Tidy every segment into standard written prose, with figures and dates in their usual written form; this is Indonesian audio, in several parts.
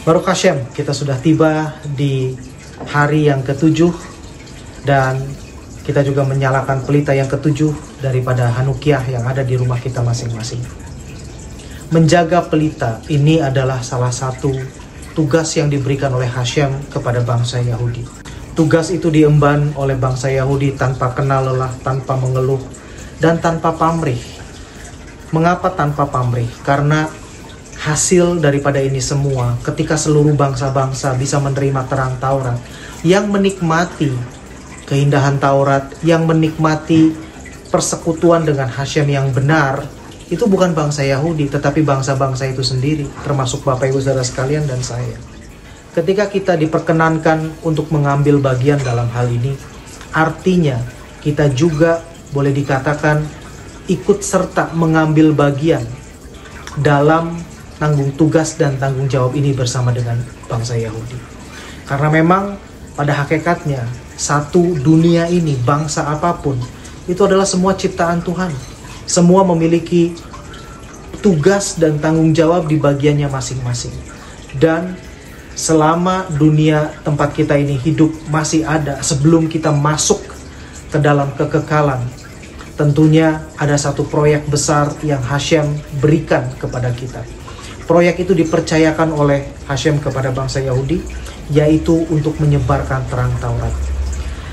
Baruch Hashem, kita sudah tiba di hari yang ke-7 dan kita juga menyalakan pelita yang ke-7 daripada Hanukiah yang ada di rumah kita masing-masing. Menjaga pelita ini adalah salah satu tugas yang diberikan oleh Hashem kepada bangsa Yahudi. Tugas itu diemban oleh bangsa Yahudi tanpa kenal lelah, tanpa mengeluh, dan tanpa pamrih. Mengapa tanpa pamrih? Karena hasil daripada ini semua, ketika seluruh bangsa-bangsa bisa menerima terang Taurat, yang menikmati keindahan Taurat, yang menikmati persekutuan dengan Hashem yang benar, itu bukan bangsa Yahudi, tetapi bangsa-bangsa itu sendiri, termasuk Bapak Ibu Saudara sekalian dan saya. Ketika kita diperkenankan untuk mengambil bagian dalam hal ini, artinya kita juga boleh dikatakan ikut serta mengambil bagian dalam tanggung tugas dan tanggung jawab ini bersama dengan bangsa Yahudi. Karena memang pada hakikatnya satu dunia ini, bangsa apapun, itu adalah semua ciptaan Tuhan. Semua memiliki tugas dan tanggung jawab di bagiannya masing-masing. Dan selama dunia tempat kita ini hidup masih ada, sebelum kita masuk ke dalam kekekalan, tentunya ada satu proyek besar yang Hashem berikan kepada kita. Proyek itu dipercayakan oleh Hashem kepada bangsa Yahudi, yaitu untuk menyebarkan terang Taurat.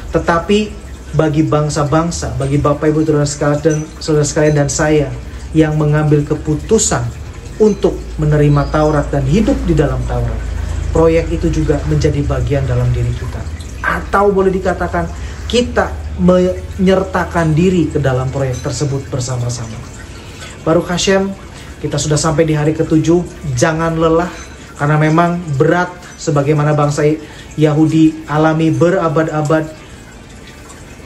Tetapi bagi bangsa-bangsa, bagi Bapak Ibu Saudara sekalian dan saya yang mengambil keputusan untuk menerima Taurat dan hidup di dalam Taurat, proyek itu juga menjadi bagian dalam diri kita. Atau boleh dikatakan kita menyertakan diri ke dalam proyek tersebut bersama-sama. Baruch Hashem, kita sudah sampai di hari ke-7. Jangan lelah, karena memang berat sebagaimana bangsa Yahudi alami berabad-abad,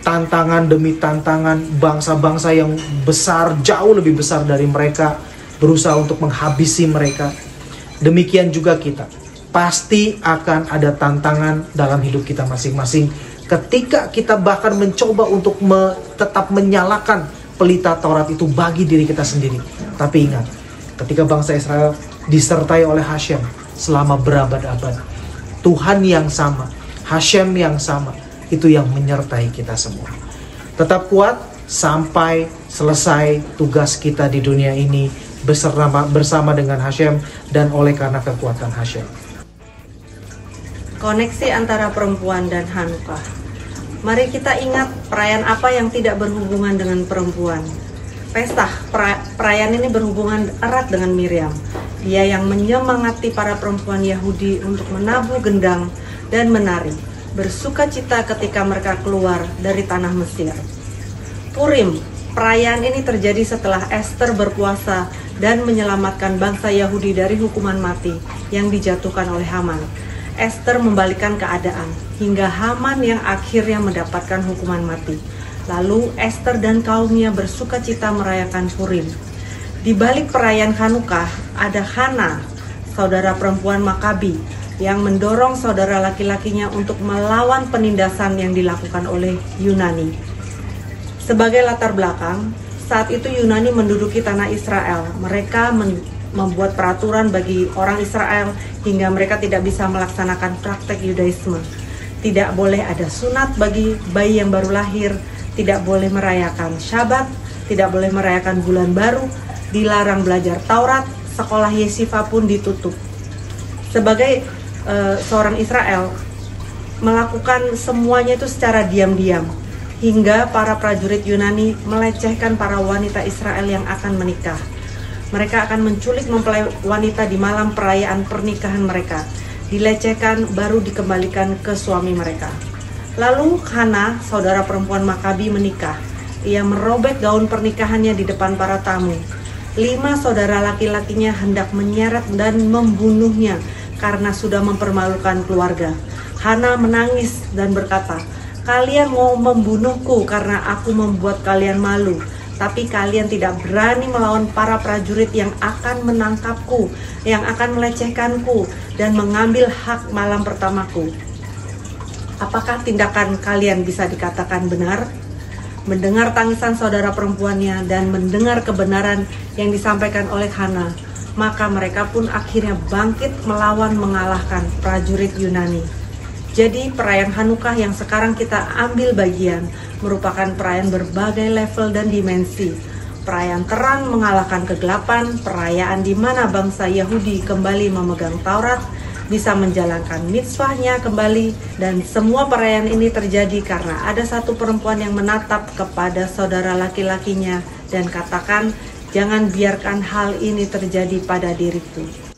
tantangan demi tantangan, bangsa-bangsa yang besar, jauh lebih besar dari mereka, berusaha untuk menghabisi mereka. Demikian juga kita. Pasti akan ada tantangan dalam hidup kita masing-masing ketika kita bahkan mencoba untuk tetap menyalakan pelita Taurat itu bagi diri kita sendiri. Tapi ingat, ketika bangsa Israel disertai oleh Hashem selama berabad-abad, Tuhan yang sama, Hashem yang sama, itu yang menyertai kita semua. Tetap kuat sampai selesai tugas kita di dunia ini bersama dengan Hashem dan oleh karena kekuatan Hashem. Koneksi antara perempuan dan Hanukkah. Mari kita ingat perayaan apa yang tidak berhubungan dengan perempuan. Pesta perayaan ini berhubungan erat dengan Miriam. Dia yang menyemangati para perempuan Yahudi untuk menabuh gendang dan menari, bersuka cita ketika mereka keluar dari tanah Mesir. Purim, perayaan ini terjadi setelah Esther berpuasa dan menyelamatkan bangsa Yahudi dari hukuman mati yang dijatuhkan oleh Haman. Esther membalikkan keadaan hingga Haman yang akhirnya mendapatkan hukuman mati. Lalu Esther dan kaumnya bersuka cita merayakan Purim. Di balik perayaan Hanukkah ada Hana, saudara perempuan Makabi, yang mendorong saudara laki-lakinya untuk melawan penindasan yang dilakukan oleh Yunani. Sebagai latar belakang, saat itu Yunani menduduki tanah Israel. Mereka membuat peraturan bagi orang Israel hingga mereka tidak bisa melaksanakan praktek Yudaisme. Tidak boleh ada sunat bagi bayi yang baru lahir, tidak boleh merayakan Syabat, tidak boleh merayakan bulan baru, dilarang belajar Taurat, sekolah Yeshiva pun ditutup. Sebagai seorang Israel, melakukan semuanya itu secara diam-diam, hingga para prajurit Yunani melecehkan para wanita Israel yang akan menikah. Mereka akan menculik mempelai wanita di malam perayaan pernikahan mereka, dilecehkan baru dikembalikan ke suami mereka. Lalu Hana, saudara perempuan Makabi, menikah. Ia merobek gaun pernikahannya di depan para tamu. 5 saudara laki-lakinya hendak menyeret dan membunuhnya karena sudah mempermalukan keluarga. Hana menangis dan berkata, "Kalian mau membunuhku karena aku membuat kalian malu. Tapi kalian tidak berani melawan para prajurit yang akan menangkapku, yang akan melecehkanku, dan mengambil hak malam pertamaku. Apakah tindakan kalian bisa dikatakan benar?" Mendengar tangisan saudara perempuannya dan mendengar kebenaran yang disampaikan oleh Hana, maka mereka pun akhirnya bangkit melawan mengalahkan prajurit Yunani. Jadi perayaan Hanukkah yang sekarang kita ambil bagian merupakan perayaan berbagai level dan dimensi. Perayaan terang mengalahkan kegelapan, perayaan di mana bangsa Yahudi kembali memegang Taurat, bisa menjalankan mitzvahnya kembali, dan semua perayaan ini terjadi karena ada satu perempuan yang menatap kepada saudara laki-lakinya dan katakan, jangan biarkan hal ini terjadi pada diriku.